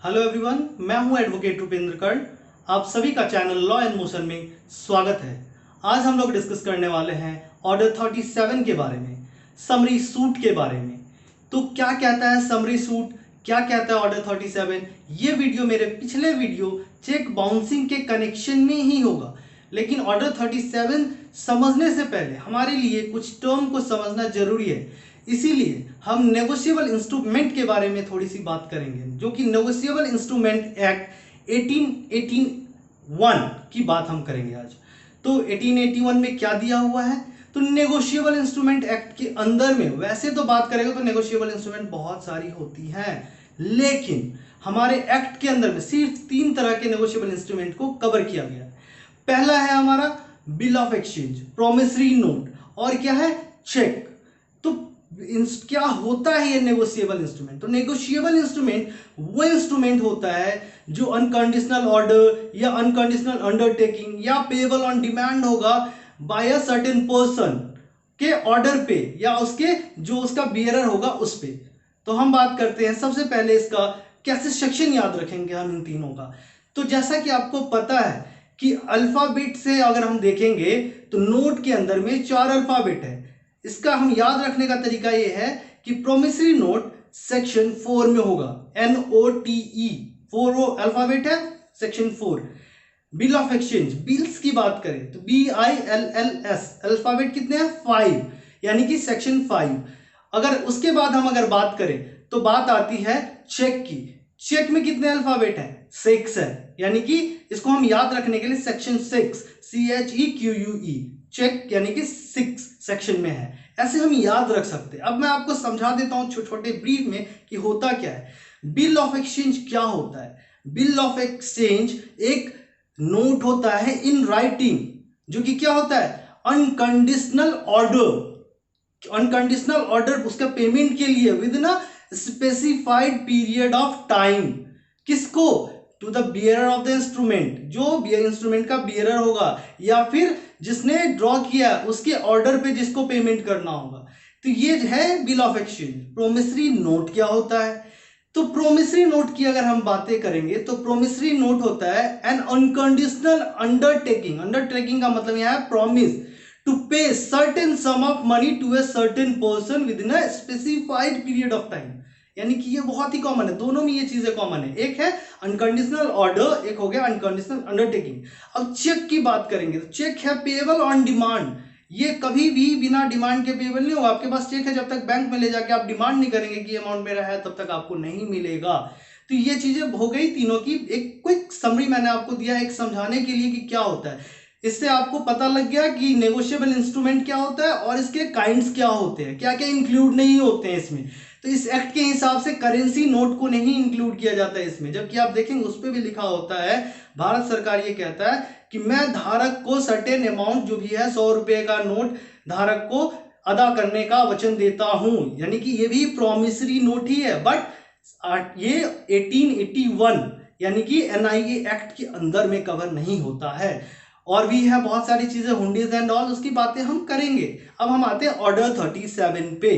Hello everyone, मैं हूं advocate Rupendra कर्ण। आप सभी का चैनल लॉ एंड मोशन में स्वागत है। आज हम लोग डिस्कस करने वाले हैं ऑर्डर 37 के बारे में, समरी सूट के बारे में। तो क्या कहता है समरी सूट, क्या कहता है ऑर्डर 37, ये वीडियो मेरे पिछले वीडियो चेक बाउंसिंग के कनेक्शन में ही होगा। लेकिन ऑर्डर 37 समझने से पहले हमारे लिए कुछ टर्म को समझना जरूरी है, इसीलिए हम नेगोशिएबल इंस्ट्रूमेंट के बारे में थोड़ी सी बात करेंगे, जो कि नेगोशिएबल इंस्ट्रूमेंट एक्ट 1881 की बात हम करेंगे आज। तो 1881 में क्या दिया हुआ है, तो नेगोशिएबल इंस्ट्रूमेंट एक्ट के अंदर में वैसे तो बात करेंगे तो नेगोशिएबल इंस्ट्रूमेंट बहुत सारी होती हैं, लेकिन हमारे एक्ट के अंदर में सिर्फ 3 तरह के नेगोशिएबल इंस्ट्रूमेंट को कवर किया गया है। पहला है हमारा bill of exchange, promissory note, और क्या है, चेक। तो क्या होता है ये नेगोशिएबल इंस्ट्रूमेंट? तो नेगोशिएबल इंस्ट्रूमेंट वो इंस्ट्रूमेंट होता है जो अनकंडीशनल ऑर्डर या अनकंडीशनल अंडरटेकिंग या पेएबल ऑन डिमांड होगा बाय अ सर्टेन पर्सन के ऑर्डर पे, या उसके जो उसका बियरर होगा उस पे। तो हम बात करते हैं सबसे पहले इसका कैसे सेक्शन याद रखेंगे हम इन तीनों का। तो जैसा कि आपको पता है कि अल्फाबेट से अगर हम देखेंगे तो नोट के अंदर में 4 अल्फाबेट है। इसका हम याद रखने का तरीका यह है कि प्रोमिसरी नोट सेक्शन 4 में होगा, NOTE 4 अल्फाबेट है, section 4। Bill of exchange, bills की बात करें तो BILLS अल्फाबेट कितने हैं, 5, यानी कि सेक्शन 5। अगर उसके बाद हम अगर बात करें तो बात आती है चेक की। चेक में कितने अल्फाबेट है, 6 है, यानी कि इसको हम याद रखने के लिए सेक्शन 6 CHEQUE चेक यानी कि 6 सेक्शन में है, ऐसे हम याद रख सकते हैं। अब मैं आपको समझा देता हूं छोटे ब्रीफ में कि होता क्या है। बिल ऑफ एक्सचेंज क्या होता है? बिल ऑफ एक्सचेंज एक नोट होता है इन राइटिंग, जो कि क्या होता है, अनकंडीशनल ऑर्डर। अनकंडीशनल ऑर्डर उसका पेमेंट के लिए within a specified period of time. किसको? To the bearer of the instrument, जो इंस्ट्रूमेंट का बियरर होगा या फिर जिसने ड्रॉ किया उसके ऑर्डर पे जिसको पेमेंट करना होगा। तो ये है bill of exchange. Promissory note क्या होता है? तो प्रोमिसरी नोट की अगर हम बातें करेंगे तो प्रोमिसरी नोट होता है एन अनकंडीशनल अंडरटेकिंग। अंडरटेकिंग का मतलब यह है promise to pay certain sum of money to a certain person within a specified period of time. यानी कि ये बहुत ही कॉमन है, दोनों में ये चीजें कॉमन है। एक है अनकंडीशनल ऑर्डर, एक हो गया अनकंडीशनल अंडरटेकिंग। अब चेक की बात करेंगे तो चेक है पेएबल ऑन डिमांड। ये कभी भी बिना डिमांड के पेएबल नहीं होगा। आपके पास चेक है, जब तक बैंक में ले जाके आप डिमांड नहीं करेंगे कि अमाउंट मेरा है, तब तक आपको नहीं मिलेगा। तो ये चीजें हो गई तीनों की। एक क्विक समरी मैंने आपको दिया एक समझाने के लिए कि क्या होता है। इससे आपको पता लग गया कि नेगोशिएबल इंस्ट्रूमेंट क्या होता है और इसके काइंड्स क्या होते हैं, क्या क्या इंक्लूड नहीं होते हैं इसमें। तो इस एक्ट के हिसाब से करेंसी नोट को नहीं इंक्लूड किया जाता है इसमें, जबकि आप देखेंगे उस पर भी लिखा होता है, भारत सरकार ये कहता है कि मैं धारक को सर्टेन अमाउंट जो भी है 100 रुपए का नोट धारक को अदा करने का वचन देता हूं। यानी कि ये भी प्रॉमिसरी नोट ही है, बट ये 1881 यानी कि NIA एक्ट के अंदर में कवर नहीं होता है। और भी है बहुत सारी चीजें, हुंडीज एंड ऑल, उसकी बातें हम करेंगे। अब हम आते हैं ऑर्डर 37 पे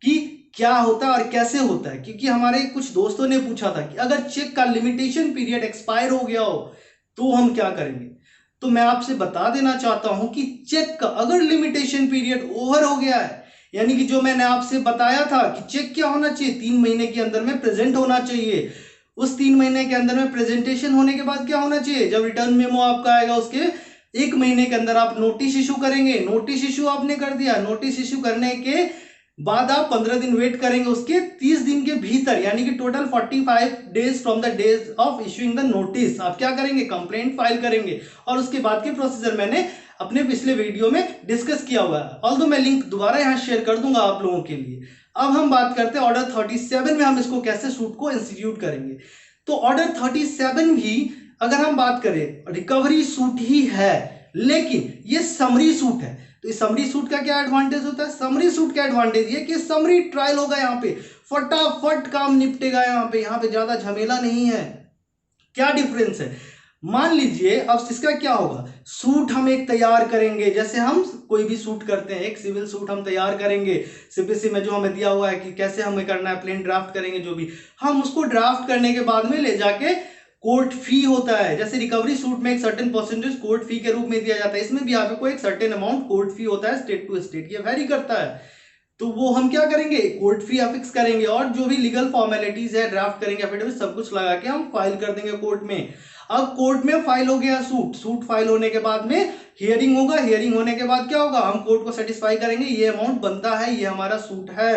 कि क्या होता है और कैसे होता है। क्योंकि हमारे कुछ दोस्तों ने पूछा था कि अगर चेक का लिमिटेशन पीरियड एक्सपायर हो गया हो तो हम क्या करेंगे। तो मैं आपसे बता देना चाहता हूं कि चेक का अगर लिमिटेशन पीरियड ओवर हो गया है, यानी कि जो मैंने आपसे बताया था कि चेक क्या होना चाहिए, 3 महीने के अंदर में प्रेजेंट होना चाहिए। उस 3 महीने के अंदर में प्रेजेंटेशन होने के बाद क्या होना चाहिए, जब रिटर्न मेमो आपका आएगा उसके 1 महीने के अंदर आप नोटिस इशू करेंगे। नोटिस इशू आपने कर दिया, नोटिस इशू करने के बाद आप 15 दिन वेट करेंगे, उसके 30 दिन के भीतर यानी कि total 45 days from the days of issuing the notice आप क्या करेंगे, कंप्लेंट फाइल करेंगे। और उसके बाद के प्रोसीजर मैंने अपने पिछले वीडियो में डिस्कस किया हुआ है, ऑल्दो मैं लिंक दोबारा यहां शेयर कर दूंगा आप लोगों के लिए। अब हम बात करते हैं ऑर्डर 37 में हम इसको कैसे सूट को इंस्टीट्यूट करेंगे। तो ऑर्डर 37 भी अगर हम बात करें रिकवरी सूट ही है, लेकिन ये समरी सूट है। तो इस समरी सूट का क्या एडवांटेज होता है? समरी सूट का एडवांटेज ये कि समरी ट्रायल होगा, यहाँ पे फटाफट काम निपटेगा, यहाँ पे ज्यादा झमेला नहीं है। क्या डिफरेंस है? मान लीजिए अब इसका क्या होगा, सूट हम एक तैयार करेंगे, जैसे हम कोई भी सूट करते हैं, एक सिविल सूट हम तैयार करेंगे सीपीसी में, जो हमें दिया हुआ है कि कैसे हमें करना है, प्लेन ड्राफ्ट करेंगे, जो भी हम उसको ड्राफ्ट करने के बाद में ले जाके कोर्ट फी होता है, जैसे रिकवरी सूट में एक सर्टेन परसेंटेज कोर्ट फी के रूप में दिया जाता है, इसमें भी आपको एक सर्टेन अमाउंट कोर्ट फी होता है, स्टेट टू स्टेट ये वेरी करता है। तो वो हम क्या करेंगे, कोर्ट फी अफिक्स करेंगे और जो भी लीगल फॉर्मेलिटीज है, ड्राफ्ट करेंगे एफिडेविट, सब कुछ लगा के हम फाइल कर देंगे कोर्ट में। अब कोर्ट में फाइल हो गया सूट फाइल होने के बाद में हियरिंग होगा, हियरिंग होने के बाद क्या होगा, हम कोर्ट को सेटिस्फाई करेंगे ये अमाउंट बनता है, ये हमारा सूट है।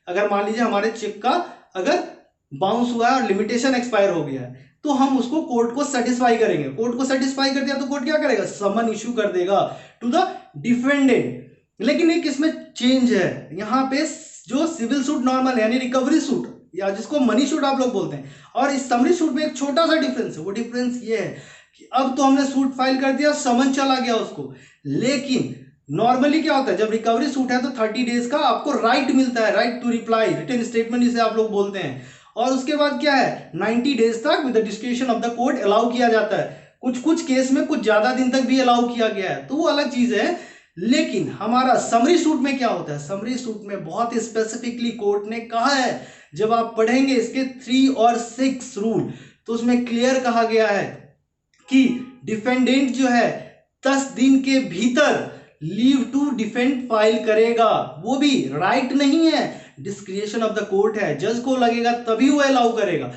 अगर मान लीजिए हमारे चेक का अगर बाउंस हुआ है और लिमिटेशन एक्सपायर हो गया है, तो हम उसको कोर्ट को सेटिस्फाई करेंगे। कोर्ट को सेटिस्फाई कर दिया तो कोर्ट क्या करेगा, समन इशू कर देगा टू द डिफेंडेंट। लेकिन एक इसमें चेंज है, यहाँ पे जो सिविल सूट नॉर्मल है यानी रिकवरी सूट या जिसको मनी सूट आप लोग बोलते हैं, और इस समरी सूट में एक छोटा सा डिफरेंस है। वो डिफरेंस ये है कि अब तो हमने सूट फाइल कर दिया, समन चला गया उसको, लेकिन नॉर्मली क्या होता है जब रिकवरी सूट है तो 30 डेज का आपको राइट मिलता है, right to reply, written statement जिसे आप लोग बोलते हैं। और उसके बाद क्या है 90 डेज तक with the description of the court allow किया जाता है। कुछ केस में कुछ ज्यादा दिन तक भी अलाउ किया गया है, तो वो अलग चीज है। लेकिन हमारा समरी सूट में क्या होता है, समरी सूट में बहुत स्पेसिफिकली कोर्ट ने कहा है, जब आप पढ़ेंगे इसके 3 और 6 रूल, तो उसमें क्लियर कहा गया है कि डिफेंडेंट जो है 10 दिन के भीतर लीव टू डिफेंड फाइल करेगा। वो भी राइट नहीं है, डिस्क्रिप्शन ऑफ द कोर्ट है, जज को लगेगा तभी वो अलाउ करेगा।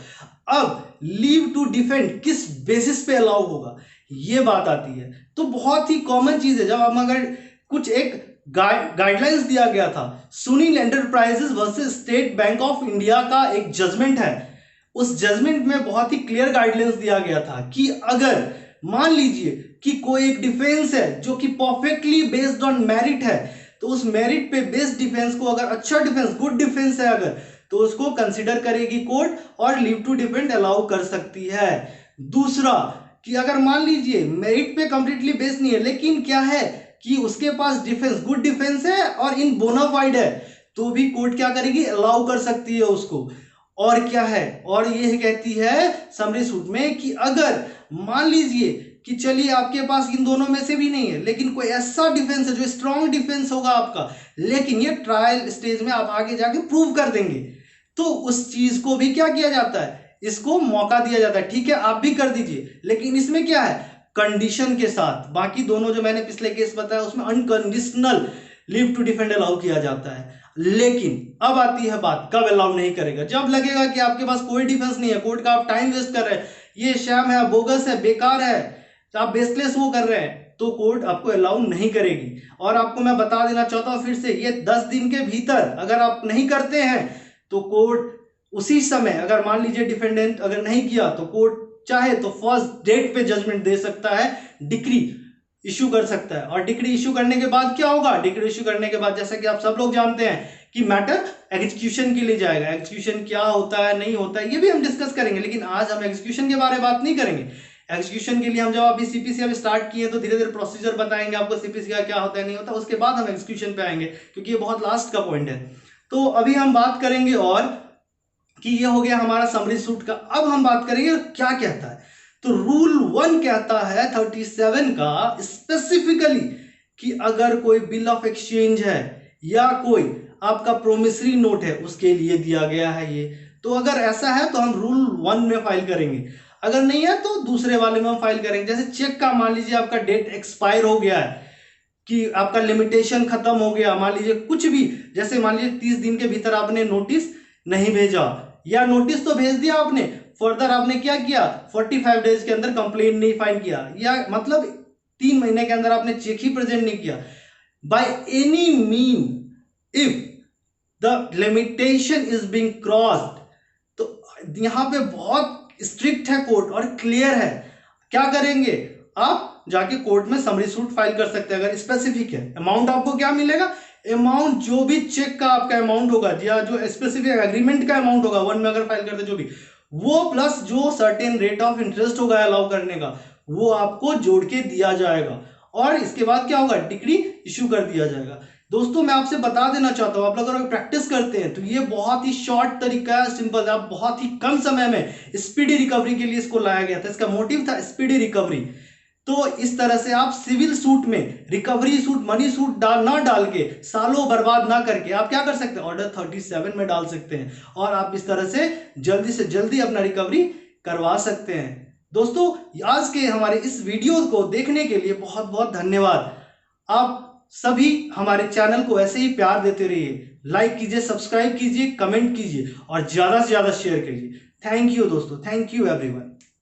अब लीव टू डिफेंड किस बेसिस पे अलाउ होगा, ये बात आती है। तो बहुत ही कॉमन चीज है, जब हम अगर कुछ एक गाइडलाइंस दिया गया था, Sunil enterprises versus state bank of India का एक जजमेंट है, उस जजमेंट में बहुत ही क्लियर गाइडलाइंस दिया गया था कि अगर मान लीजिए कि कोई एक डिफेंस है जो कि परफेक्टली बेस्ड ऑन मेरिट है, तो उस मेरिट पे बेस्ड डिफेंस को अगर अच्छा डिफेंस, गुड डिफेंस है अगर, तो उसको कंसिडर करेगी कोर्ट और लीव टू डिफेंड अलाउ कर सकती है। दूसरा कि अगर मान लीजिए मेरिट पे कंप्लीटली बेस्ड नहीं है, लेकिन क्या है कि उसके पास डिफेंस, गुड डिफेंस है और इन बोनाफाइड है, तो भी कोर्ट क्या करेगी, अलाउ कर सकती है उसको। और क्या है, और ये कहती है समरी सूट में कि अगर मान लीजिए कि चलिए आपके पास इन दोनों में से भी नहीं है, लेकिन कोई ऐसा डिफेंस है जो स्ट्रॉन्ग डिफेंस होगा आपका, लेकिन ये ट्रायल स्टेज में आप आगे जाके प्रूव कर देंगे, तो उस चीज को भी क्या किया जाता है, इसको मौका दिया जाता है। ठीक है आप भी कर दीजिए, लेकिन इसमें क्या है, कंडीशन के साथ। बाकी दोनों जो मैंने पिछले केस बताया उसमें unconditional leave to defend allow किया जाता है। लेकिन अब आती है बात कब अलाउ नहीं करेगा, जब लगेगा कि आपके पास कोई डिफेंस नहीं है, कोर्ट का आप टाइम वेस्ट कर रहे हैं, ये शैम है, बोगस है, बेकार है, तो आप बेसलेस वो कर रहे हैं, तो कोर्ट आपको अलाउ नहीं करेगी। और आपको मैं बता देना चाहता हूं फिर से, ये 10 दिन के भीतर अगर आप नहीं करते हैं तो कोर्ट उसी समय, अगर मान लीजिए डिफेंडेंट अगर नहीं किया, तो कोर्ट चाहे तो फर्स्ट डेट पे जजमेंट दे सकता है, डिक्री इश्यू कर सकता है। और डिक्री इश्यू करने के बाद क्या होगा, डिक्री इश्यू करने के बाद जैसा कि आप सब लोग जानते हैं कि मैटर एग्जीक्यूशन के लिए जाएगा। एग्जीक्यूशन क्या होता है, नहीं होता है, ये भी हम डिस्कस करेंगे, लेकिन आज हम एग्जीक्यूशन के बारे में बात नहीं करेंगे। एग्जीक्यूशन के लिए हम जब अभी सीपीसी अभी स्टार्ट किए तो धीरे धीरे प्रोसीजर बताएंगे आपको, सीपीसी का क्या होता है, नहीं होता, उसके बाद हम एग्जीक्यूशन पे आएंगे, क्योंकि ये बहुत लास्ट का पॉइंट है। तो अभी हम बात करेंगे और कि ये हो गया हमारा समरी सूट का। अब हम बात करेंगे क्या कहता है, तो रूल 1 कहता है 37 का स्पेसिफिकली कि अगर कोई बिल ऑफ एक्सचेंज है या कोई आपका प्रोमिसरी नोट है उसके लिए दिया गया है ये, तो अगर ऐसा है तो हम रूल 1 में फाइल करेंगे, अगर नहीं है तो दूसरे वाले में हम फाइल करेंगे। जैसे चेक का मान लीजिए आपका डेट एक्सपायर हो गया है, कि आपका लिमिटेशन खत्म हो गया, मान लीजिए कुछ भी, जैसे मान लीजिए 30 दिन के भीतर आपने नोटिस नहीं भेजा, या नोटिस तो भेज दिया आपने, फर्दर आपने क्या किया 45 डेज के अंदर कंप्लेंट नहीं फाइल किया, या मतलब 3 महीने के अंदर आपने चेक ही प्रेजेंट नहीं किया, by any mean if the limitation is being crossed, तो यहां पे बहुत स्ट्रिक्ट है कोर्ट और क्लियर है। क्या करेंगे, आप जाके कोर्ट में समरी सूट फाइल कर सकते हैं अगर स्पेसिफिक है। अमाउंट आपको क्या मिलेगा, अमाउंट जो भी चेक का आपका अमाउंट होगा या जो स्पेसिफिक एग्रीमेंट का अमाउंट होगा 1 में अगर फाइल करते जो भी, वो प्लस जो सर्टेन रेट ऑफ इंटरेस्ट होगा अलाउ करने का, वो आपको जोड़ के दिया जाएगा। और इसके बाद क्या होगा, डिक्री इश्यू कर दिया जाएगा। दोस्तों मैं आपसे बता देना चाहता हूं, आप लोग अगर प्रैक्टिस करते हैं तो ये बहुत ही शॉर्ट तरीका है, सिंपल है। आप बहुत ही कम समय में स्पीडी रिकवरी के लिए इसको लाया गया था। इसका मोटिव था स्पीडी रिकवरी। तो इस तरह से आप सिविल सूट में रिकवरी सूट, मनी सूट ना डाल के, सालों बर्बाद ना करके आप क्या कर सकते हैं, ऑर्डर 37 में डाल सकते हैं और आप इस तरह से जल्दी अपना रिकवरी करवा सकते हैं। दोस्तों आज के हमारे इस वीडियो को देखने के लिए बहुत बहुत धन्यवाद। आप सभी हमारे चैनल को ऐसे ही प्यार देते रहिए, लाइक कीजिए, सब्सक्राइब कीजिए, कमेंट कीजिए और ज्यादा से ज्यादा शेयर कीजिए। थैंक यू दोस्तों, थैंक यू एवरीवन।